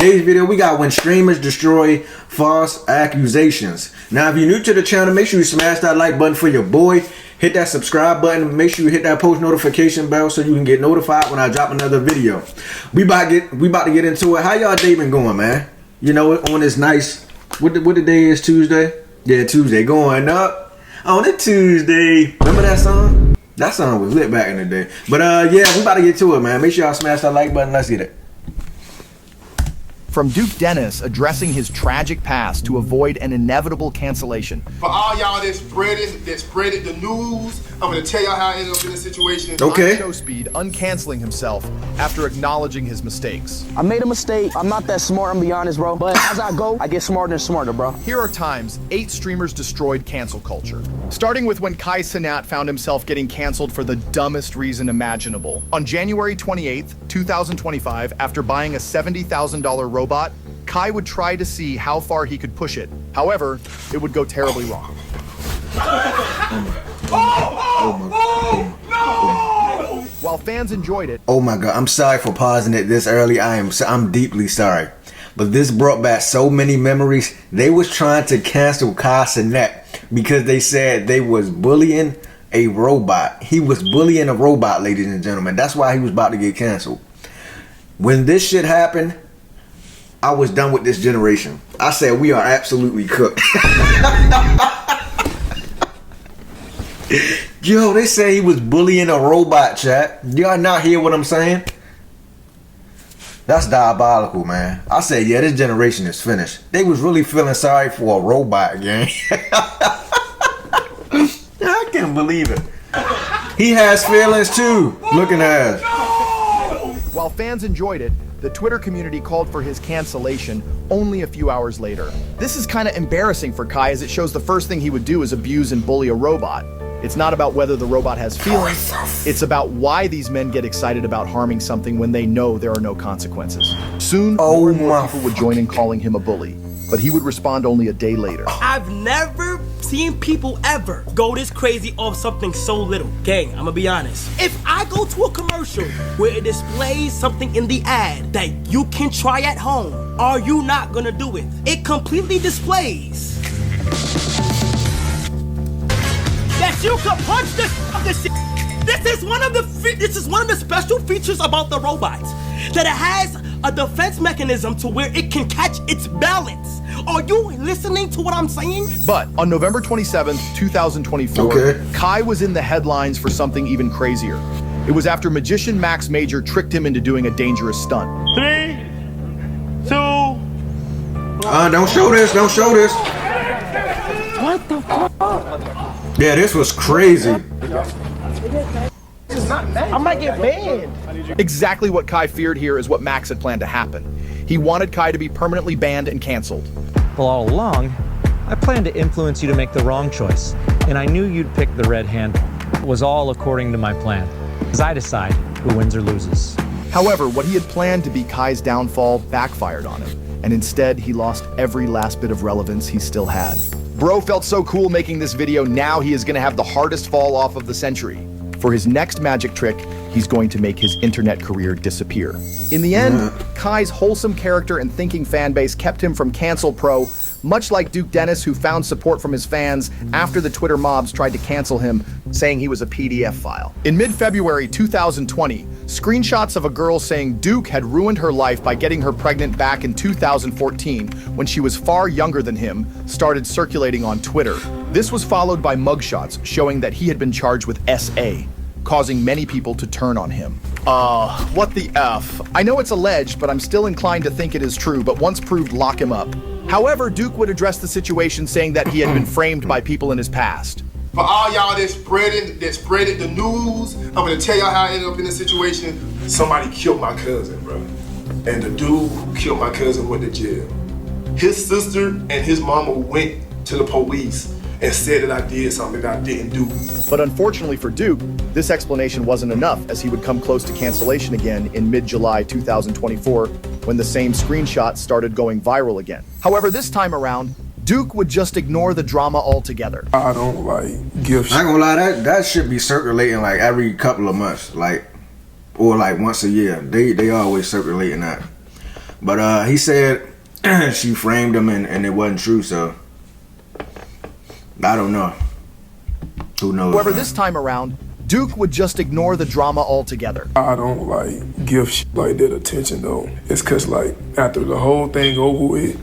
today's video, we got when streamers destroy false accusations. Now, if you're new to the channel, make sure you smash that like button for your boy. Hit that subscribe button. Make sure you hit that post notification bell so you can get notified when I drop another video. We about to get into it. How y'all day been going, man? You know, on this nice, what the day is, Tuesday? Yeah, Tuesday. Going up on a Tuesday. Remember that song? That song was lit back in the day. But yeah, we about to get to it, man. Make sure y'all smash that like button. Let's get it. From Duke Dennis addressing his tragic past to avoid an inevitable cancellation. For all y'all that spreaded the news, I'm gonna tell y'all how I ended up in this situation. Okay. Show speed, uncanceling himself after acknowledging his mistakes. I made a mistake. I'm not that smart, I'm gonna be honest, bro. But as I go, I get smarter and smarter, bro. Here are times 8 streamers destroyed cancel culture. Starting with when Kai Cenat found himself getting canceled for the dumbest reason imaginable. On January 28th, 2025, after buying a $70,000 robot, Kai would try to see how far he could push it. However, it would go terribly wrong. While fans enjoyed it. Oh my God, I'm sorry for pausing it this early. I'm deeply sorry. But this brought back so many memories. They was trying to cancel Kai Cenat because they said they was bullying a robot. He was bullying a robot, ladies and gentlemen. That's why he was about to get canceled. When this shit happened, I was done with this generation. I said we are absolutely cooked. Yo, they say he was bullying a robot, chat. Y'all not hear what I'm saying? That's diabolical, man. I said, yeah, this generation is finished. They was really feeling sorry for a robot, gang. I can't believe it. He has feelings too. Looking at us. While fans enjoyed it, the Twitter community called for his cancellation only a few hours later. This is kind of embarrassing for Kai, as it shows the first thing he would do is abuse and bully a robot. It's not about whether the robot has feelings, it's about why these men get excited about harming something when they know there are no consequences. Soon, more and more people would join in calling him a bully, but he would respond only a day later. I've never seen people ever go this crazy off something so little. Gang, I'm gonna be honest. If I go to a commercial where it displays something in the ad that you can try at home, are you not gonna do it? It completely displays that you can punch this shit. This is one of the special features about the robot, that it has a defense mechanism to where it can catch its balance. Are you listening to what I'm saying? But on November 27th, 2024, Kai was in the headlines for something even crazier. It was after magician Max Major tricked him into doing a dangerous stunt. 3, 2. Don't show this. Don't show this. What the fuck? Yeah, this was crazy. I might get banned. Exactly what Kai feared here is what Max had planned to happen. He wanted Kai to be permanently banned and canceled. Well, all along, I planned to influence you to make the wrong choice, and I knew you'd pick the red handle. It was all according to my plan, as I decide who wins or loses. However, what he had planned to be Kai's downfall backfired on him, and instead he lost every last bit of relevance he still had. Bro felt so cool making this video, now he is gonna have the hardest fall off of the century. For his next magic trick, he's going to make his internet career disappear. In the end, Kai's wholesome character and thinking fanbase kept him from Cancel Pro, much like Duke Dennis, who found support from his fans after the Twitter mobs tried to cancel him, saying he was a PDF file. In mid-February 2020, screenshots of a girl saying Duke had ruined her life by getting her pregnant back in 2014, when she was far younger than him, started circulating on Twitter. This was followed by mugshots showing that he had been charged with SA, causing many people to turn on him. What the F? I know it's alleged, but I'm still inclined to think it is true, but once proved, lock him up. However, Duke would address the situation, saying that he had been framed by people in his past. For all y'all that spreaded the news, I'm gonna tell y'all how I ended up in this situation. Somebody killed my cousin, bro. And the dude who killed my cousin went to jail. His sister and his mama went to the police and said that I did something that I didn't do. But unfortunately for Duke, this explanation wasn't enough, as he would come close to cancellation again in mid-July 2024, when the same screenshots started going viral again. However, this time around, Duke would just ignore the drama altogether. I don't like gifts. I ain't gonna lie, that should be circulating like every couple of months, or like once a year. They always circulating that. But he said she framed him and it wasn't true, so I don't know. Who knows? However, man? this time around, Duke would just ignore the drama altogether. I don't like give like that attention though. It's cause like after the whole thing over with,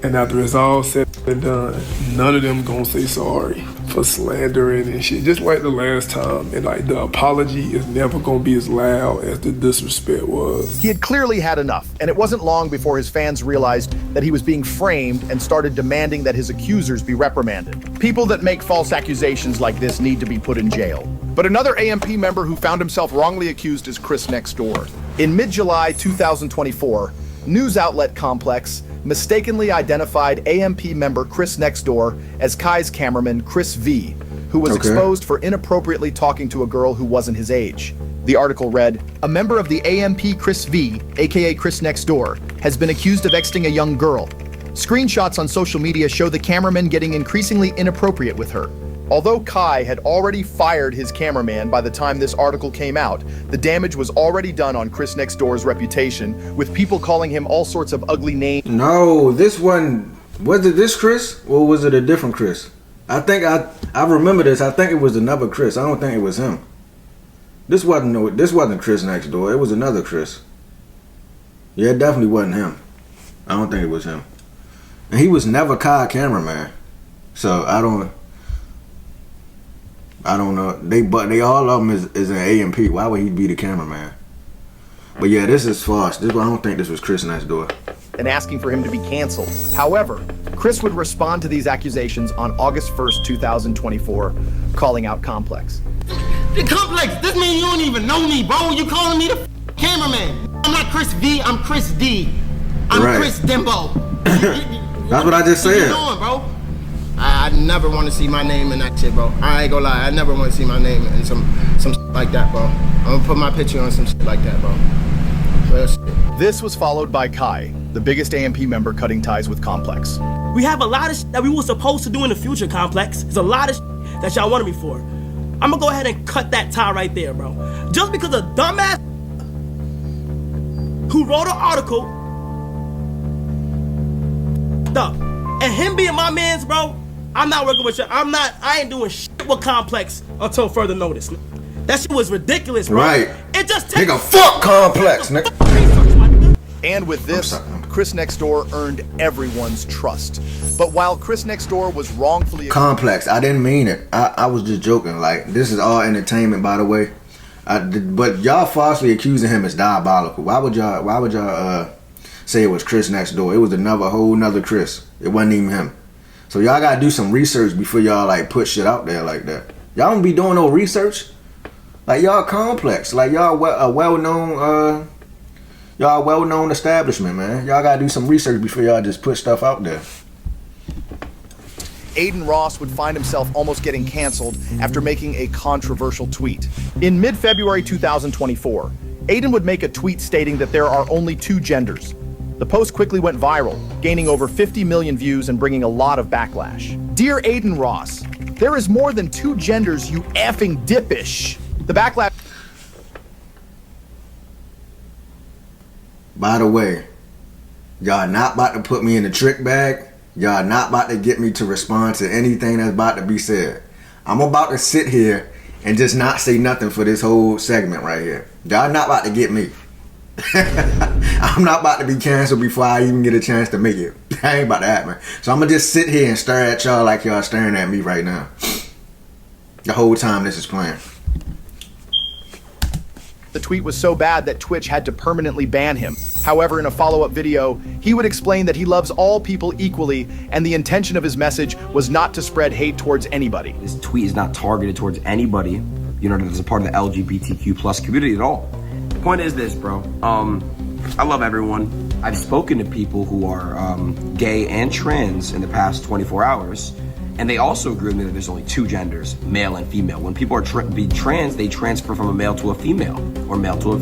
and after it's all said and done, none of them gonna say sorry for slandering and shit. Just like the last time, and like the apology is never gonna be as loud as the disrespect was. He had clearly had enough, and it wasn't long before his fans realized that he was being framed and started demanding that his accusers be reprimanded. People that make false accusations like this need to be put in jail. But another AMP member who found himself wrongly accused is Chris Next Door. In mid-July 2024, news outlet Complex mistakenly identified AMP member Chris Next Door as Kai's cameraman Chris V, who was exposed for inappropriately talking to a girl who wasn't his age. The article read, "A member of the AMP Chris V, aka Chris Next Door, has been accused of texting a young girl. Screenshots on social media show the cameraman getting increasingly inappropriate with her." Although Kai had already fired his cameraman by the time this article came out, the damage was already done on Chris Next Door's reputation, with people calling him all sorts of ugly names. No, this one, was it this Chris or was it a different Chris? I think I remember this. I think it was another Chris. I don't think it was him. This wasn't Chris Next Door. It was another Chris. Yeah, it definitely wasn't him. I don't think it was him. And he was never Kai cameraman. So I don't know. They all of them is an AMP. Why would he be the cameraman? But yeah, this is false. I don't think this was Chris Next Door. And asking for him to be canceled. However, Chris would respond to these accusations on August 1st, 2024, calling out Complex. The Complex, this mean you don't even know me, bro. You calling me the cameraman. I'm not Chris V, I'm Chris D. I'm Right. Chris Dimbo. That's what I just What you said. doing, bro? I never want to see my name in that shit, bro. I ain't gonna lie. I never want to see my name in some shit like that, bro. I'm gonna put my picture on some shit like that, bro. Real shit. This was followed by Kai, the biggest AMP member cutting ties with Complex. We have a lot of shit that we were supposed to do in the future, Complex. There's a lot of shit that y'all wanted me for. I'm gonna go ahead and cut that tie right there, bro. Just because a dumbass who wrote an article and him being my mans, bro, I'm not working with you. I ain't doing shit with Complex until further notice. That shit was ridiculous, bro. Right. It just takes Nigga, fuck Complex, nigga. And with this, Chris Next Door earned everyone's trust. But while Chris Next Door was wrongfully Complex. I didn't mean it. I was just joking. Like, this is all entertainment, by the way. But y'all falsely accusing him is diabolical. Why would y'all say it was Chris Next Door? It was whole nother Chris. It wasn't even him. So y'all gotta do some research before y'all like put shit out there like that. Y'all don't be doing no research. Like, y'all Complex. Like, y'all a well-known establishment, man. Y'all gotta do some research before y'all just put stuff out there. Aiden Ross would find himself almost getting canceled after making a controversial tweet. In mid-February 2024, Aiden would make a tweet stating that there are only two genders. The post quickly went viral, gaining over 50 million views and bringing a lot of backlash. Dear Aiden Ross, there is more than two genders, you effing dippish. The backlash... By the way, y'all not about to put me in the trick bag. Y'all not about to get me to respond to anything that's about to be said. I'm about to sit here and just not say nothing for this whole segment right here. Y'all not about to get me. I'm not about to be canceled before I even get a chance to make it. That ain't about to happen. So I'm gonna just sit here and stare at y'all like y'all staring at me right now. The whole time this is playing. The tweet was so bad that Twitch had to permanently ban him. However, in a follow-up video, he would explain that he loves all people equally, and the intention of his message was not to spread hate towards anybody. This tweet is not targeted towards anybody, you know, that's a part of the LGBTQ plus community at all. The point is this, bro. I love everyone. I've spoken to people who are gay and trans in the past 24 hours, and they also agree with me that there's only two genders, male and female. When people are trans, they transfer from a male to a female, or male to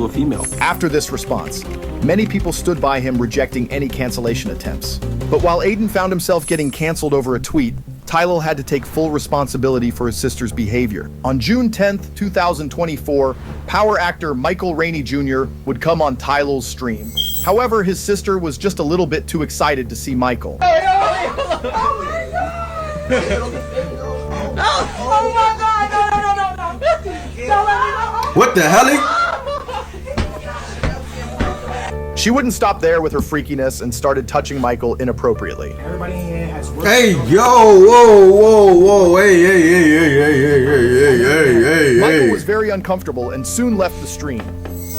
a female. After this response, many people stood by him, rejecting any cancellation attempts. But while Aiden found himself getting canceled over a tweet, Tyler had to take full responsibility for his sister's behavior. On June 10th, 2024, power actor Michael Rainey Jr. would come on Tyler's stream. However, his sister was just a little bit too excited to see Michael. Oh my God! No! Don't let me go. What the hell? She wouldn't stop there with her freakiness and started touching Michael inappropriately. Everybody in here has work. Hey, yo, whoa, hey. Michael was very uncomfortable and soon left the stream.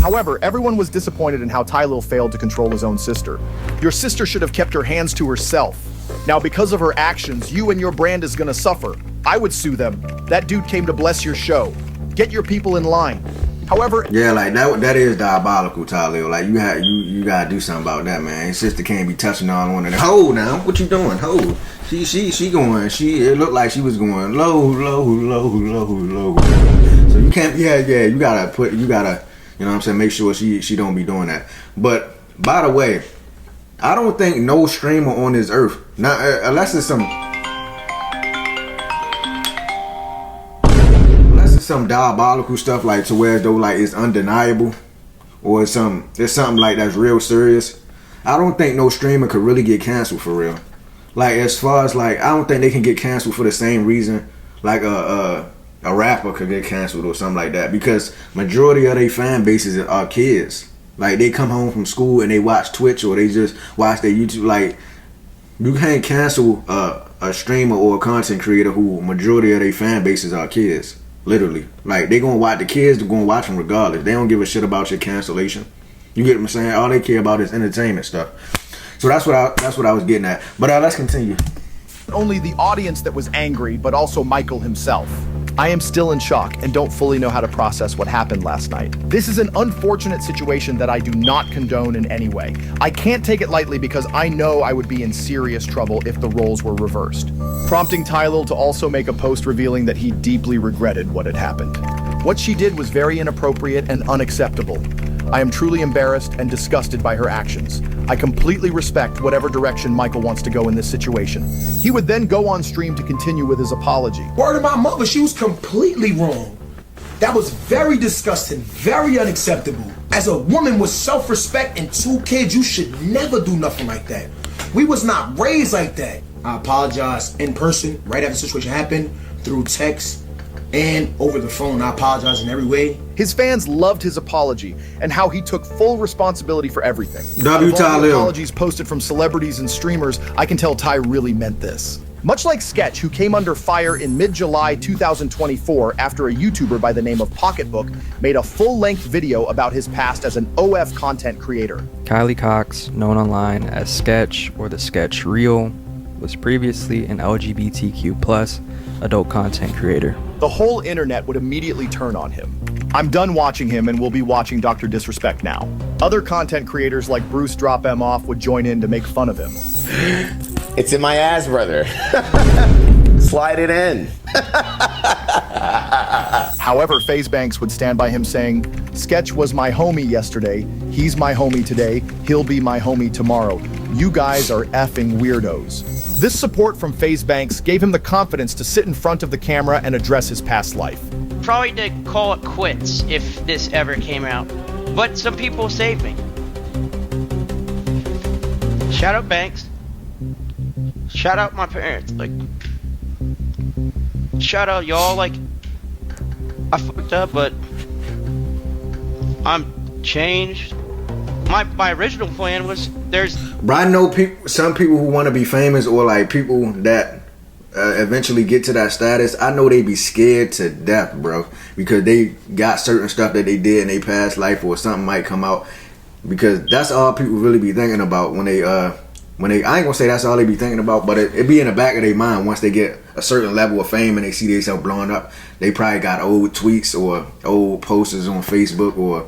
However, everyone was disappointed in how Tylil failed to control his own sister. Your sister should have kept her hands to herself. Now, because of her actions, you and your brand is gonna suffer. I would sue them. That dude came to bless your show. Get your people in line. However, yeah, like that is diabolical, Tylil. Like you gotta do something about that, man. Your sister can't be touching on one of them. Hold now, what you doing? Hold. She going. It looked like she was going low. So you can't. Yeah. You gotta. You know what I'm saying? Make sure she don't be doing that. But by the way, I don't think no streamer on this earth, not unless it's some diabolical stuff, like to where though like it's undeniable, or there's something like that's real serious. I don't think no streamer could really get canceled for real. Like as far as like, I don't think they can get canceled for the same reason like a rapper could get canceled or something like that, because majority of their fan bases are kids. Like they come home from school and they watch Twitch or they just watch their YouTube. Like you can't cancel a streamer or a content creator who majority of their fan bases are kids. Literally, like they gonna watch the kids. They're gonna watch them regardless. They don't give a shit about your cancellation. You get what I'm saying? All they care about is entertainment stuff. So that's what I was getting at. But let's continue. only the audience that was angry, but also Michael himself. I am still in shock and don't fully know how to process what happened last night. This is an unfortunate situation that I do not condone in any way. I can't take it lightly because I know I would be in serious trouble if the roles were reversed, prompting Tylil to also make a post revealing that he deeply regretted what had happened. What she did was very inappropriate and unacceptable. I am truly embarrassed and disgusted by her actions. I completely respect whatever direction Michael wants to go in this situation. He would then go on stream to continue with his apology. Word of my mother, she was completely wrong. That was very disgusting, very unacceptable. As a woman with self-respect and 2 kids, you should never do nothing like that. We was not raised like that. I apologize in person right after the situation happened, through text, and over the phone. I apologize in every way. His fans loved his apology and how he took full responsibility for everything. W. Out of all the Tylil. apologies posted from celebrities and streamers, I can tell Ty really meant this. Much like Sketch, who came under fire in mid-July 2024 after a YouTuber by the name of Pocketbook made a full-length video about his past as an OF content creator. Kylie Cox, known online as Sketch or the Sketch Reel, was previously an LGBTQ+ adult content creator. The whole internet would immediately turn on him. I'm done watching him and will be watching Dr. Disrespect now. Other content creators like Bruce Drop M Off would join in to make fun of him. It's in my ass, brother. Slide it in. However, FaZe Banks would stand by him saying, Sketch was my homie yesterday, he's my homie today, he'll be my homie tomorrow. You guys are effing weirdos. This support from FaZe Banks gave him the confidence to sit in front of the camera and address his past life. Probably to call it quits if this ever came out. But some people saved me. Shout out Banks. Shout out my parents. Like, shout out y'all. Like, I fucked up, but I'm changed. My original plan was Bro, I know some people who want to be famous, or like people that eventually get to that status. I know they be scared to death, bro, because they got certain stuff that they did in their past life, or something might come out. Because that's all people really be thinking about when they I ain't gonna say that's all they be thinking about, but it be in the back of their mind once they get a certain level of fame and they see themselves blowing up. They probably got old tweets or old posters on Facebook or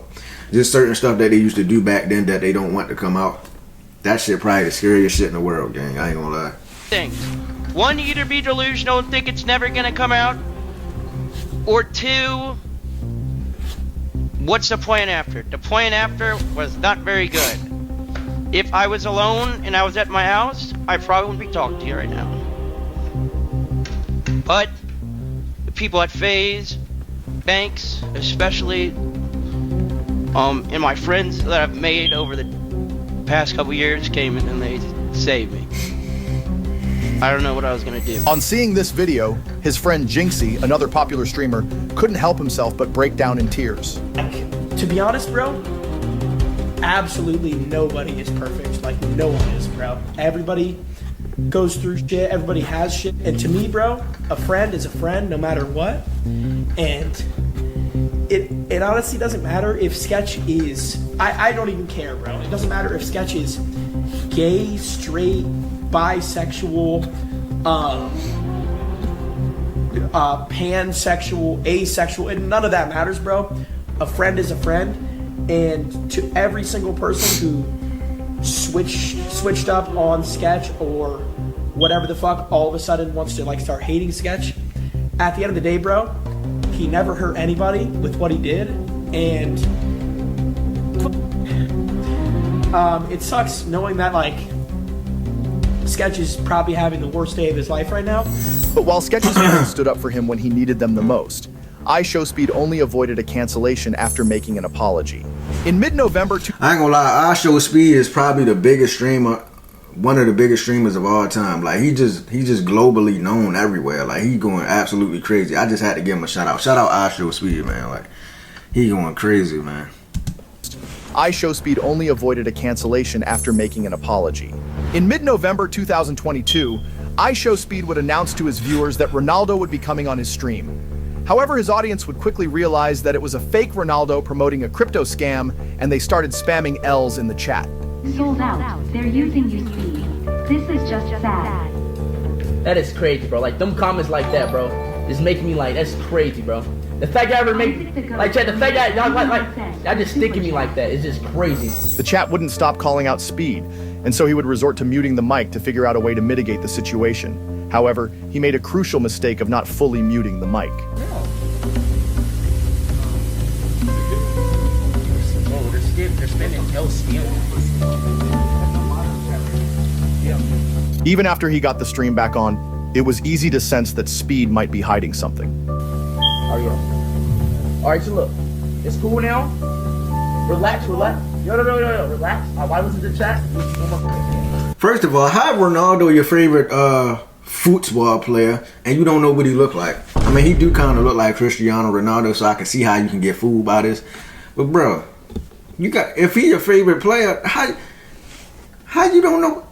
just certain stuff that they used to do back then that they don't want to come out. That shit probably the scariest shit in the world, gang. I ain't gonna lie. things. One, either be delusional and think it's never gonna come out, or two, what's the plan after? The plan after was not very good. If I was alone and I was at my house, I probably wouldn't be talking to you right now. But the people at FaZe, Banks, especially, and my friends that I've made over the past couple years came in and they saved me. I don't know what I was gonna do. On seeing this video, his friend Jinxie, another popular streamer, couldn't help himself but break down in tears. To be honest, bro, absolutely nobody is perfect. Like, no one is, bro. Everybody goes through shit. Everybody has shit. And to me, bro, a friend is a friend no matter what. And it honestly doesn't matter if Sketch is... I don't even care, bro. It doesn't matter if Sketch is gay, straight, bisexual, pansexual, asexual, and none of that matters, bro. A friend is a friend, and to every single person who switched up on Sketch or whatever the fuck, all of a sudden wants to like start hating Sketch, at the end of the day, bro, he never hurt anybody with what he did, and it sucks knowing that like Sketch is probably having the worst day of his life right now. But while Sketch's fans stood up for him when he needed them the most, iShowSpeed only avoided a cancellation after making an apology. In mid-November... I ain't gonna lie, iShowSpeed is probably the biggest streamer, one of the biggest streamers of all time. Like, he just globally known everywhere. Like, he going absolutely crazy. I just had to give him a shout out. Shout out iShowSpeed, man. Like, he going crazy, man. iShowSpeed only avoided a cancellation after making an apology. In mid-November 2022, iShowSpeed would announce to his viewers that Ronaldo would be coming on his stream. However, his audience would quickly realize that it was a fake Ronaldo promoting a crypto scam, and they started spamming L's in the chat. Sold out. They're using you, Speed. This is just sad. That is crazy, bro. Like, them comments like that, bro, is making me like, that's crazy, bro. The fact that I ever make, like, chat, the fact that y'all y'all just sticking me like that is just crazy. The chat wouldn't stop calling out Speed, and so he would resort to muting the mic to figure out a way to mitigate the situation. However, he made a crucial mistake of not fully muting the mic. Even after he got the stream back on, it was easy to sense that Speed might be hiding something. Alright, so look, it's cool now. Relax. Yo, relax. Why was it the chat? First of all, how Ronaldo your favorite football player and you don't know what he look like? I mean, he do kind of look like Cristiano Ronaldo, so I can see how you can get fooled by this. But bro, you got, if he your favorite player, how you don't know?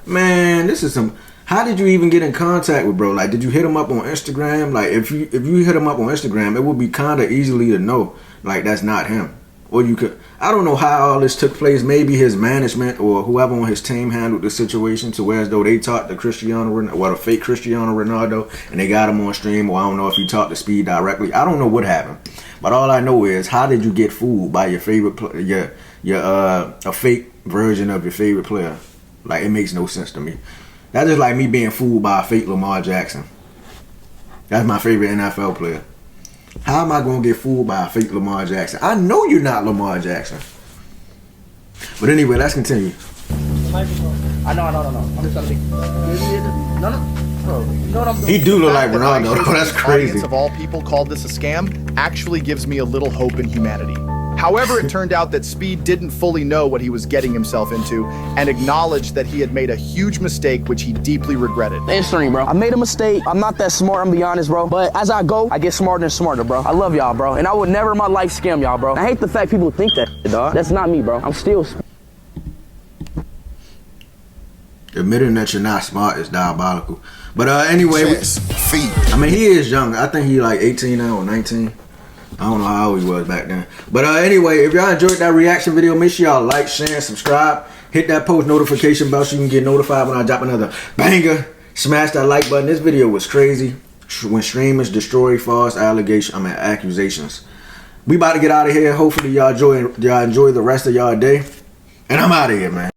Man, this is some. How did you even get in contact with bro? Like, did you hit him up on Instagram? Like, if you hit him up on Instagram, it would be kind of easily to know, like, that's not him. Or you could, I don't know how all this took place. Maybe his management or whoever on his team handled the situation to where as though they talked to the fake Cristiano Ronaldo, and they got him on stream. Or I don't know if you talked to Speed directly. I don't know what happened. But all I know is, how did you get fooled by your favorite player, a fake version of your favorite player? Like, it makes no sense to me. That's just like me being fooled by a fake Lamar Jackson. That's my favorite NFL player. How am I going to get fooled by a fake Lamar Jackson? I know you're not Lamar Jackson. But anyway, let's continue. I know. I'm just trying to No. Bro, you know what I'm doing? He do look like Ronaldo. That's crazy. The audience of all people called this a scam actually gives me a little hope in humanity. However, it turned out that Speed didn't fully know what he was getting himself into and acknowledged that he had made a huge mistake, which he deeply regretted. Instantly, bro. I made a mistake. I'm not that smart, I'm gonna be honest, bro. But as I go, I get smarter and smarter, bro. I love y'all, bro. And I would never in my life scam y'all, bro. I hate the fact people think that, dog. That's not me, bro. I'm still... Admitting that you're not smart is diabolical. But anyway, I mean, he is young. I think he like 18 now or 19. I don't know how old he was back then. But anyway, if y'all enjoyed that reaction video, make sure y'all like, share, and subscribe. Hit that post notification bell so you can get notified when I drop another banger. Smash that like button. This video was crazy. When streamers destroy false accusations. We about to get out of here. Hopefully y'all enjoy the rest of y'all day. And I'm out of here, man.